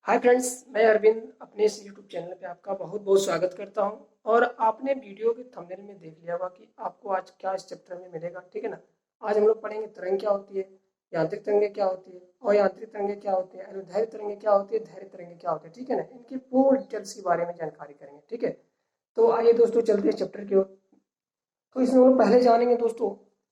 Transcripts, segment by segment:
Hi friends, मैं अरविंद अपने इस यूट्यूब चैनल पे आपका बहुत बहुत स्वागत करता हूं। और आपने वीडियो के थंबनेल में देख लिया होगा कि आपको आज क्या इस चैप्टर में मिलेगा। ठीक है ना। आज हम लोग पढ़ेंगे तरंग क्या होती है, यांत्रिक तरंगें क्या होती है, अयांत्रिक तरंगें क्या होती है, अनुदैर्घ्य तरंगें क्या होती है, धैर्य तरंगें क्या होती है। ठीक है ना। इनकी पूर्ण डिटेल्स के बारे में जानकारी करेंगे। ठीक है। तो आइए दोस्तों चलते हैं चैप्टर की ओर। तो इसमें हम लोग पहले जानेंगे दोस्तों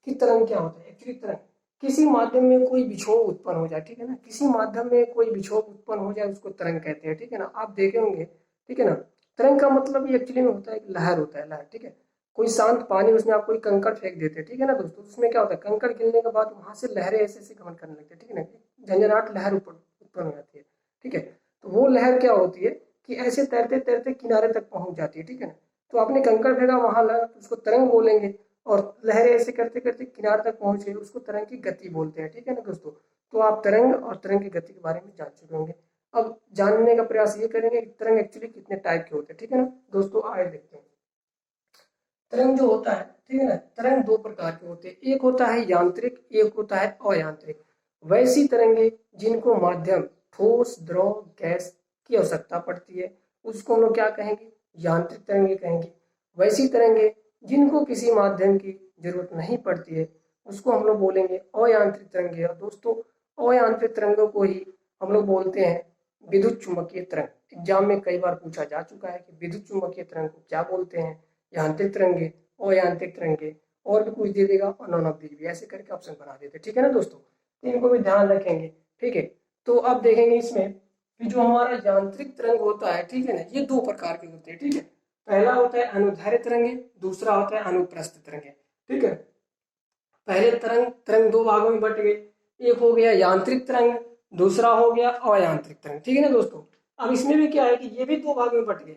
कि तरंग क्या होता है। एक्चुअली तरंग किसी माध्यम में कोई विक्षोभ उत्पन्न हो जाए। ठीक है ना। किसी माध्यम में कोई विक्षोभ उत्पन्न हो जाए उसको तरंग कहते हैं। ठीक है ना। आप देखे होंगे। ठीक है ना। तरंग का मतलब ये एक्चुअली में होता है, एक लहर होता है, लहर। ठीक है। कोई शांत पानी, उसमें आप कोई कंकड़ फेंक देते हैं। ठीक है ना दोस्तों। उसमें क्या होता है, कंकड़ गिरने के बाद वहां से लहरें ऐसे ऐसे गमन करने लगती है। ठीक है ना। झंझनाट लहर उत्पन्न हो जाती है। ठीक है। तो वो लहर क्या होती है कि ऐसे तैरते तैरते किनारे तक पहुंच जाती है। ठीक है ना। तो आपने कंकड़ फेंका वहां लहर, उसको तरंग बोलेंगे। और लहरें ऐसे करते करते किनारे तक पहुंच गई, उसको तरंग की गति बोलते हैं। ठीक है ना दोस्तों। तो आप तरंग और तरंग की गति के बारे में जान चुके होंगे। अब जानने का प्रयास ये करेंगे कि तरंग एक्चुअली कितने टाइप के होते हैं। ठीक है ना दोस्तों, आए देखते हैं। तरंग जो होता है, ठीक है ना, तरंग दो प्रकार के होते हैं। एक होता है यांत्रिक, एक होता है अयांत्रिक। वैसी तरंगे जिनको माध्यम ठोस, द्रव, गैस की आवश्यकता पड़ती है उसको हम लोग क्या कहेंगे, यांत्रिक तरंगे कहेंगे। वैसी तरंगे जिनको किसी माध्यम की जरूरत नहीं पड़ती है उसको हम लोग बोलेंगे अयांत्रिक तरंगे। और दोस्तों अयांत्रिक तरंगों को ही हम लोग बोलते हैं विद्युत चुंबकीय तरंग। एग्जाम में कई बार पूछा जा चुका है कि विद्युत चुंबकीय तरंग को क्या बोलते हैं, यांत्रिक तरंगे, अयांत्रिक तरंगे, और भी कुछ दे देगा और नॉन ऑफ दीज भी, ऐसे करके ऑप्शन बना देते। ठीक है ना दोस्तों। तो इनको भी ध्यान रखेंगे। ठीक है। तो अब देखेंगे इसमें कि जो हमारा यांत्रिक तरंग होता है, ठीक है ना, ये दो प्रकार के होते हैं। ठीक है। पहला होता है अनुदैर्घ्य तरंगे, दूसरा होता है अनुप्रस्थ तरंगे। ठीक है। पहले तरंग तरंग दो भागों में बट गई। एक हो गया यांत्रिक तरंग, दूसरा हो गया अयांत्रिक तरंग। ठीक है ना दोस्तों। अब इसमें भी क्या है कि ये भी दो भागों में बट गया।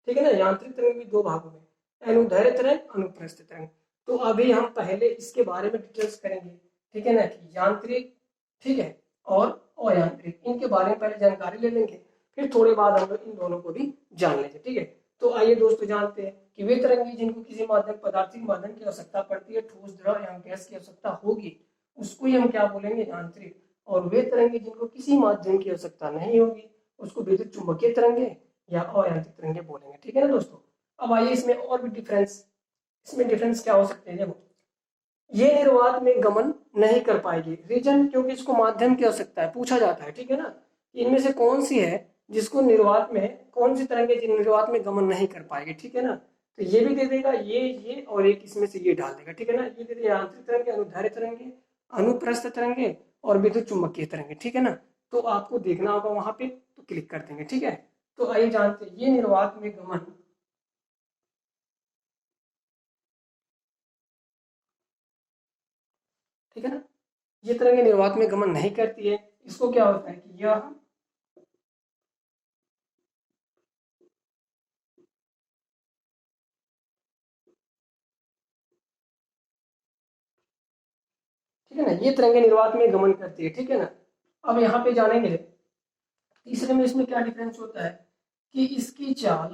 ठीक है ना। यांत्रिक तरंग भी दो भागों में, अनुदैर्घ्य तरंग, अनुप्रस्थ तरंग। तो अभी हम पहले इसके बारे में डिटेल्स करेंगे। ठीक है ना, कि यांत्रिक, ठीक है, और अयांत्रिक, इनके बारे में पहले जानकारी ले लेंगे, फिर थोड़े बाद हम लोग इन दोनों को भी जान लेंगे। ठीक है। तो आइए दोस्तों जानते हैं कि वे तरंगे जिनको किसी माध्यम, पदार्थिक माध्यम की आवश्यकता पड़ती है, ठोस, द्रव या गैस की आवश्यकता होगी, उसको ही हम क्या बोलेंगे, यांत्रिक। और वे तरंगे जिनको किसी माध्यम की आवश्यकता नहीं होगी उसको विद्युत चुंबकीय तरंगे या अयांत्रिक तरंगे बोलेंगे। ठीक है ना दोस्तों। अब आइए इसमें और भी डिफरेंस, इसमें डिफरेंस क्या हो सकते हैं। देखो, ये निर्वात में गमन नहीं कर पाएगी। रीजन, क्योंकि इसको माध्यम की आवश्यकता है, पूछा जाता है। ठीक है ना। इनमें से कौन सी है जिसको निर्वात में, कौन सी तरंगे जिन निर्वात में गमन नहीं कर पाएगी। ठीक है ना। तो ये भी दे देगा, ये और एक इसमें से ये डाल देगा। ठीक है ना। ये दे देगा यांत्रिक तरंगे, अनुदैर्घ्य तरंगे, अनुप्रस्थ तरंगे और विद्युत चुंबकीय तरंगे। ठीक है ना। तो आपको देखना होगा वहां पे, तो क्लिक कर देंगे। ठीक है। तो आइए जानते हैं, ये निर्वात में गमन, ठीक है ना, ये तरंगे निर्वात में गमन नहीं करती है। इसको क्या होता है कि यह, ठीक है ना, ये तरंगे निर्वात में गमन करती है। ठीक है ना। अब यहाँ पे जानेंगे तीसरे में, इसमें क्या डिफरेंस होता है कि इसकी चाल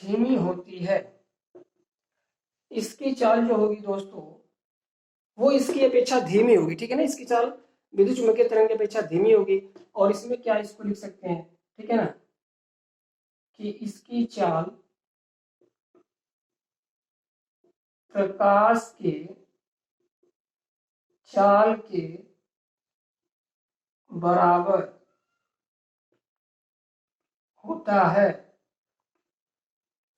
धीमी होती है। इसकी चाल जो होगी दोस्तों वो इसकी अपेक्षा धीमी होगी। ठीक है ना। इसकी चाल विद्युत चुंबकीय तरंग की अपेक्षा धीमी होगी। और इसमें क्या, इसको लिख सकते हैं, ठीक है ना, कि इसकी चाल प्रकाश के चाल के बराबर होता है।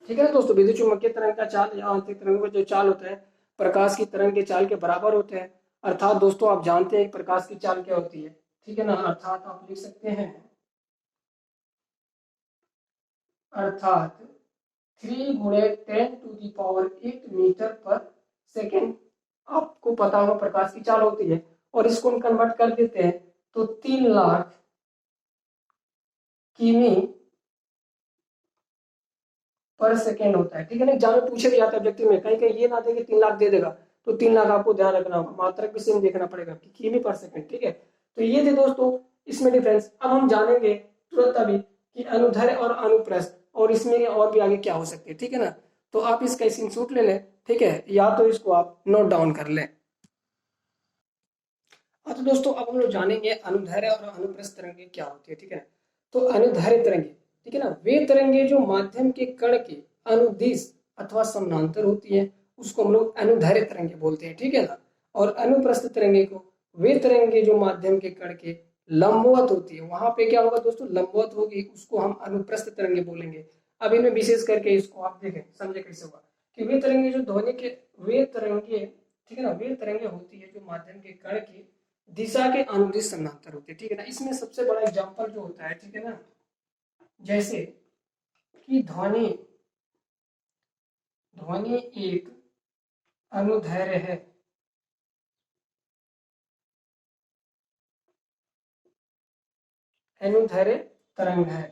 ठीक है ना दोस्तों। विद्युत चुंबकीय तरंग का चाल या आंतरिक तरंग का जो चाल होता है प्रकाश की तरंग के चाल के बराबर होता है। अर्थात दोस्तों आप जानते हैं प्रकाश की चाल क्या होती है। ठीक है ना। अर्थात आप लिख सकते हैं, अर्थात 3 × 10⁸ मीटर पर सेकेंड, आपको पता होगा प्रकाश की चाल होती है। और इसको हम कन्वर्ट कर देते हैं तो 3 लाख किमी पर सेकेंड होता है। ठीक है ना। एग्जाम में पूछे भी जाता है ऑब्जेक्टिव में, कहीं कहीं ये ना दे कि 3 लाख दे देगा, तो 3 लाख आपको ध्यान रखना होगा, मात्रक भी सेम देखना पड़ेगा कि किमी पर सेकेंड। ठीक है। तो ये थे दोस्तों इसमें डिफरेंस। अब हम जानेंगे तुरंत अभी कि अनुदैर्घ्य और अनुप्रस्थ, और इसमें और भी आगे क्या हो सकते हैं। ठीक है ना। तो आप इसका स्क्रीनशॉट ले लें। ठीक है, या तो इसको आप नोट डाउन कर लें। तो दोस्तों अब हम लोग जानेंगे अनुदैर्ध्य और अनुप्रस्थ तरंगे क्या होती है, ठीक है ना। तो अनुदैर्ध्य तरंगे, ठीक है ना, वे तरंगे जो माध्यम के कण के अनुदिश अथवा समानांतर होती है उसको हम लोग अनुदैर्ध्य तरंगे बोलते हैं, ठीक है ना। और अनुप्रस्थ तरंगे को वे तरंगे जो माध्यम के कण के लंबवत होती है, वहां पे क्या होगा दोस्तों, लंबवत होगी, उसको हम अनुप्रस्थ तरंगे बोलेंगे। अब इनमें विशेष करके इसको आप देखें, समझे कैसे होगा कि वे तरंगे जो ध्वनि के वे तरंगे, ठीक है ना, वे तरंगे होती है जो माध्यम के कण की दिशा के अनुदिश समानांतर होती है, ठीक है ना। इसमें सबसे बड़ा एग्जांपल जो होता है, ठीक है ना, जैसे कि ध्वनि ध्वनि एक अनुदैर्ध्य है, अनुदैर्ध्य तरंग है,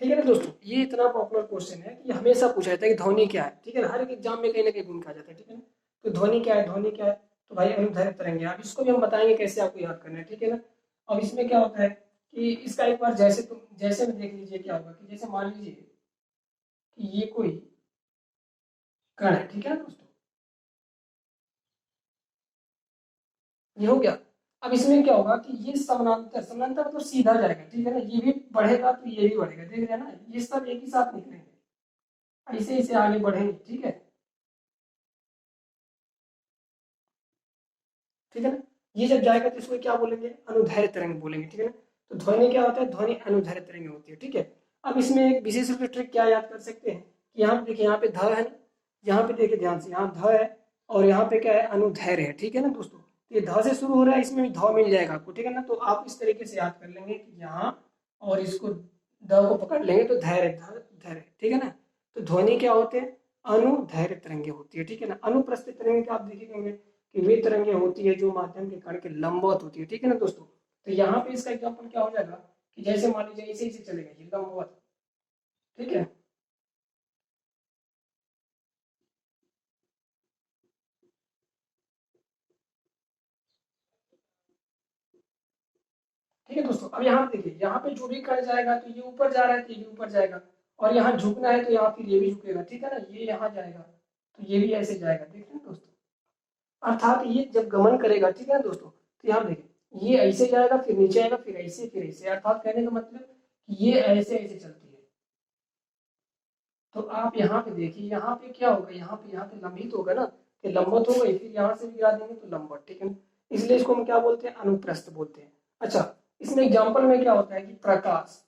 ठीक है ना दोस्तों। ये इतना पॉपुलर क्वेश्चन है कि हमेशा पूछा जाता है कि ध्वनि क्या है, ठीक है ना, हर एक एग्जाम में कहीं ना कहीं घूम के आ जाता है, ठीक है ना। तो ध्वनि क्या है, ध्वनि क्या है, तो भाई अनुदैर्ध्य तरंग है। अब इसको भी हम बताएंगे कैसे आपको याद करना है, ठीक है ना। अब इसमें क्या होता है कि इसका एक बार जैसे में देख लीजिए क्या होगा कि जैसे मान लीजिए कि ये कोई कण है, ठीक है ना दोस्तों, ये हो गया। अब इसमें क्या होगा कि ये समानांतर समानांतर मतलब सीधा जाएगा, ठीक है ना, ये भी बढ़ेगा तो ये भी बढ़ेगा, देख रहे हैं ना, ये सब एक ही साथ निकलेंगे, ऐसे ऐसे आगे बढ़ेंगे, ठीक है, ठीक है ना। ये जब जाएगा तो इसको क्या बोलेंगे, अनुदैर्ध्य तरंग बोलेंगे, ठीक है ना। तो ध्वनि क्या होता है, ध्वनि अनुदैर्ध्य तरंग होती है, ठीक है। अब इसमें एक विशेष रूप से ट्रिक क्या याद कर सकते हैं कि यहाँ पे देखिए, यहाँ पे ध है ना, यहाँ पे देखिए ध्यान से, यहाँ ध है और यहाँ पे क्या है, अनुदैर्ध्य है, ठीक है ना दोस्तों। तो ये ध से शुरू हो रहा है, इसमें भी ध मिल जाएगा आपको, ठीक है ना। तो आप इस तरीके से याद कर लेंगे कि यहाँ और इसको द को पकड़ लेंगे तो धैर्य, धैर्य, ठीक है ना। तो ध्वनि क्या होते हैं, अनुदैर्ध्य तरंगे होती है, ठीक है ना। अनुप्रस्थ तरंगे क्या आप देखेंगे कि वे तरंगे होती है जो माध्यम के कण के लंबवत होती है, ठीक है ना दोस्तों। तो यहाँ पे इसका एग्जाम्पल क्या हो जाएगा कि जैसे मान लीजिए इसे इसे चलेगा ये लंबवत, ठीक है, ठीक है दोस्तों। अब यहाँ पे देखिए, यहाँ पे जो भी कण जाएगा तो ये ऊपर जा रहा है तो ये ऊपर जाएगा, और यहाँ झुकना है तो यहाँ फिर ये भी झुकेगा, ठीक है ना, ये यहाँ जाएगा तो ये भी ऐसे जाएगा, देख रहे हैं दोस्तों। अर्थात ये जब गमन करेगा, ठीक है ना दोस्तों, तो यहाँ देखिए ये ऐसे जाएगा फिर नीचे आएगा फिर ऐसे, अर्थात कहने का मतलब कि ये ऐसे ऐसे चलती है। तो आप यहाँ पे देखिए, यहाँ पे क्या होगा, यहाँ पे लंबित होगा ना, कि लंबवत हो गई, फिर यहाँ से भी गिरा देंगे तो लंबवत, ठीक है ना। इसलिए इसको हम क्या बोलते हैं, अनुप्रस्थ बोलते हैं। अच्छा, इसमें एग्जाम्पल में क्या होता है कि प्रकाश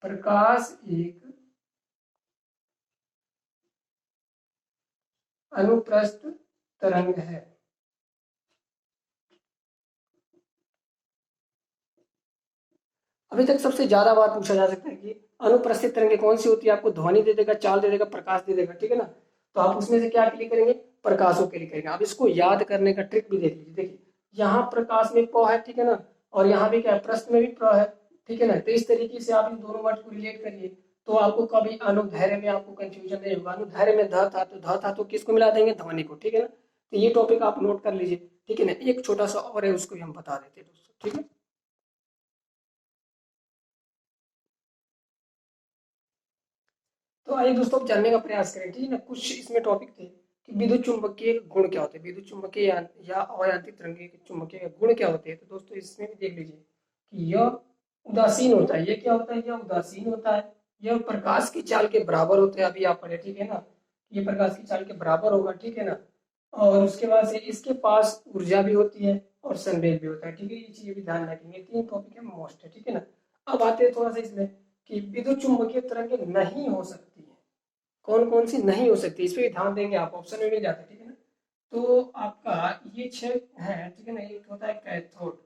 प्रकाश एक अनुप्रस्थ तरंग है। अभी तक सबसे ज्यादा बार पूछा जा सकता है कि अनुप्रस्थित तरंगे कौन सी होती है, आपको ध्वनि दे देगा, चाल दे देगा, प्रकाश दे देगा, ठीक है ना। तो आप उसमें से क्या क्लिक करेंगे, प्रकाशों के लिए करेंगे। अब इसको याद करने का ट्रिक भी देख लीजिए, देखिए यहाँ प्रकाश में प है, ठीक है ना, और यहाँ भी क्या है, प्रश्न में भी प्र है, ठीक है ना। तो इस तरीके से आप इन दोनों वर्ड को रिलेट करिए, तो आपको कभी अनुदैर्ध्य में आपको कंफ्यूजन नहीं होगा। अनुदैर्ध्य में ध था तो किसको मिला देंगे, ध्वनि को, ठीक है ना। तो ये टॉपिक आप नोट कर लीजिए, ठीक है ना। एक छोटा सा और है, उसको भी हम बता देते हैं दोस्तों, ठीक है। तो आइए दोस्तों अब जानने का प्रयास करें, ठीक है ना। कुछ इसमें टॉपिक थे कि विद्युत चुंबकीय गुण क्या होते हैं, विद्युत चुंबकीय या अयांत्रिक तरंगे के चुंबकीय गुण क्या होते हैं। तो दोस्तों इसमें भी देख लीजिए कि यह उदासीन होता है, ये क्या होता है, यह उदासीन होता है, यह प्रकाश की चाल के बराबर होता है, अभी आप पढ़े, ठीक है ना, ये प्रकाश की चाल के बराबर होगा, ठीक है ना। और उसके बाद से इसके पास ऊर्जा भी होती है और संवेग भी होता है, ठीक है। ये चीजें भी ध्यान रखेंगे, तीन टॉपिक है मोस्ट है, ठीक है ना। अब आते हैं थोड़ा सा इसमें कि विद्युत चुंबकीय तरंगे नहीं हो सकती है, कौन कौन सी नहीं हो सकती, इस पे भी ध्यान देंगे, आप ऑप्शन में मिल जाते हैं, ठीक है ना। तो आपका ये छह है, ठीक है ना। एक होता है कैथोड,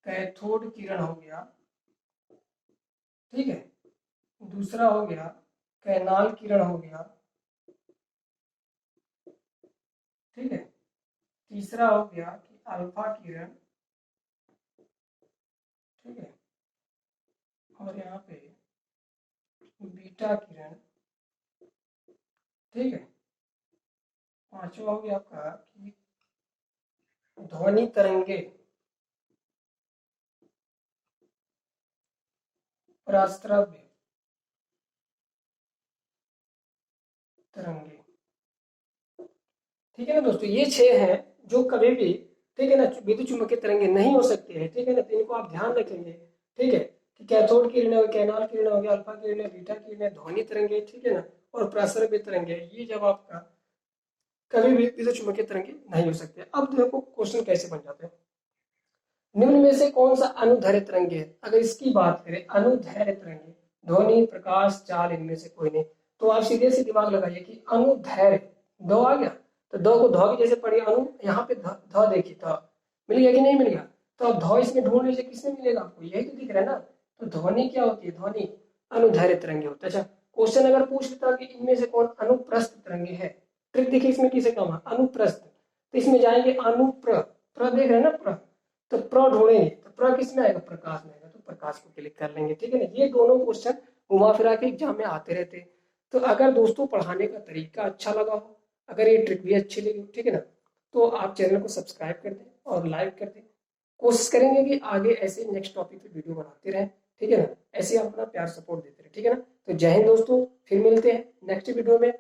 कैथोड किरण हो गया, ठीक है। दूसरा हो गया कैनाल किरण हो गया, ठीक है। तीसरा हो गया कि अल्फा किरण, ठीक है। और यहाँ पे बीटा किरण, ठीक है। पांचवा हो गया आपका कि ध्वनि तरंगे, परास्त्रव्य, तरंगे। ठीक है ना दोस्तों, ये 6 हैं जो कभी भी, ठीक है ना, विद्युत चुम्बकीय तरंगे नहीं हो सकते हैं। ठीक है ना, तो इनको आप ध्यान रखेंगे। ठीक है, कि कैथोड किरणें हो, कैनाल किरणें हो गया, अल्फा किरणें, बीटा किरणें, ध्वनि तरंगे, ठीक है ना, और प्रसरण तरंगे, ये जब आपका कभी भी विद्युत चुम्बकीय तरंगे नहीं हो सकते। अब देखो क्वेश्चन कैसे बन जाते हैं। निम्न में से कौन सा अनुदैर्ध्य तरंगे है? अगर इसकी बात करें, अनुदैर्ध्य तरंगे, ध्वनि, प्रकाश, चाल, इनमें से कोई नहीं। तो आप सीधे से दिमाग लगाइए कि अनुदैर्ध्य, दो आ गया, तो दो को ध की जैसे पढ़िए, अनु, यहाँ पे ध देखिए, ध मिल गया कि नहीं मिल गया? तो अब ध इसमें ढूंढ लीजिए, किसमें मिलेगा आपको? यही तो दिख रहा है ना। तो ध्वनि क्या होती है? ध्वनि अनुदैर्ध्य तरंगे होता है। अच्छा, क्वेश्चन अगर पूछ लेता कि इनमें से कौन अनुप्रस्थ तरंगे है, ट्रिक देखिए इसमें किसे काम है, अनुप्रस्थ। तो इसमें जाएंगे अनुप्र, प्र देख रहे हैं ना, प्र, तो प्र ढूंढेंगे, तो प्र किस में आएगा? प्रकाश में आएगा, तो प्रकाश को क्लिक कर लेंगे। ठीक है ना, ये दोनों क्वेश्चन घुमा फिरा के एग्जाम में आते रहते हैं। तो अगर दोस्तों पढ़ाने का तरीका अच्छा लगा हो, अगर ये ट्रिक भी अच्छी लगी हो, ठीक है ना, तो आप चैनल को सब्सक्राइब कर दें और लाइक कर दें। कोशिश करेंगे कि आगे ऐसे नेक्स्ट टॉपिक पे वीडियो बनाते रहें। ठीक है ना, ऐसे आप अपना प्यार सपोर्ट देते रहे। ठीक है ना, तो जय हिंद दोस्तों, फिर मिलते हैं नेक्स्ट वीडियो में।